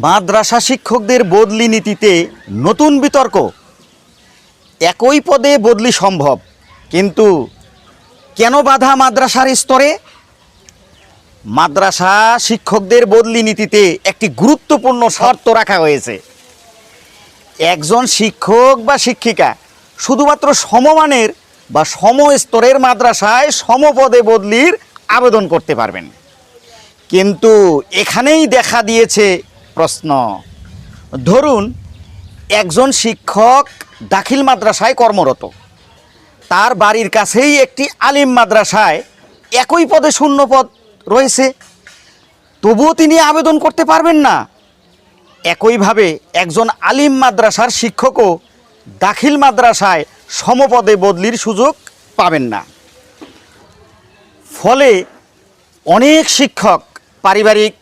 মাদ্রাসা শিক্ষকদের বদলি নীতিতে নতুন বিতর্ক। একই পদে বদলি সম্ভব, কিন্তু কেন বাধা মাদ্রাসার স্তরে? মাদ্রাসা শিক্ষকদের বদলি নীতিতে একটি গুরুত্বপূর্ণ শর্ত রাখা হয়েছে। একজন শিক্ষক বা শিক্ষিকা শুধুমাত্র সমমানের বা সমস্তরের মাদ্রাসায় সমপদে বদলির আবেদন করতে পারবেন। কিন্তু এখানেই দেখা দিয়েছে প্রশ্ন। ধরুন, একজন শিক্ষক দাখিল মাদ্রাসায় কর্মরত, তার বাড়ির কাছেই একটি আলিম মাদ্রাসায় একই পদে শূন্য পদ রয়েছে, তবুও তিনি আবেদন করতে পারবেন না। একইভাবে একজন আলিম মাদ্রাসার শিক্ষকও দাখিল মাদ্রাসায় সমপদে বদলির সুযোগ পাবেন না। ফলে অনেক শিক্ষক পারিবারিক,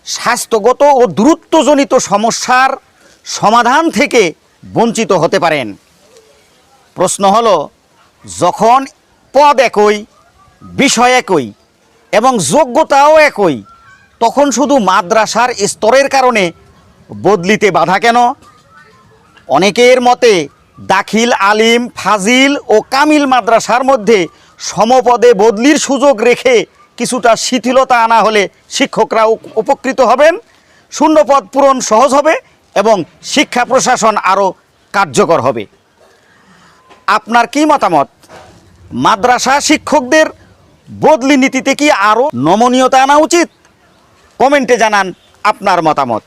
স্বাস্থ্যগত ও দূরত্বজনিত সমস্যার সমাধান থেকে বঞ্চিত হতে পারেন। প্রশ্ন হলো, যখন পদ একই, বিষয় একই এবং যোগ্যতাও একই, তখন শুধু মাদ্রাসার স্তরের কারণে বদলিতে বাধা কেন? অনেকের মতে দাখিল, আলিম, ফাজিল ও কামিল মাদ্রাসার মধ্যে সমপদে বদলির সুযোগ রেখে কিছুটা শিথিলতা আনা হলে শিক্ষকরা উপকৃত হবেন, শূন্যপদ পূরণ সহজ হবে এবং শিক্ষা প্রশাসন আরও কার্যকর হবে। আপনার কি মতামত? মাদ্রাসা শিক্ষকদের বদলি নীতিতে কি আরও নমনীয়তা আনা উচিত? কমেন্টে জানান আপনার মতামত।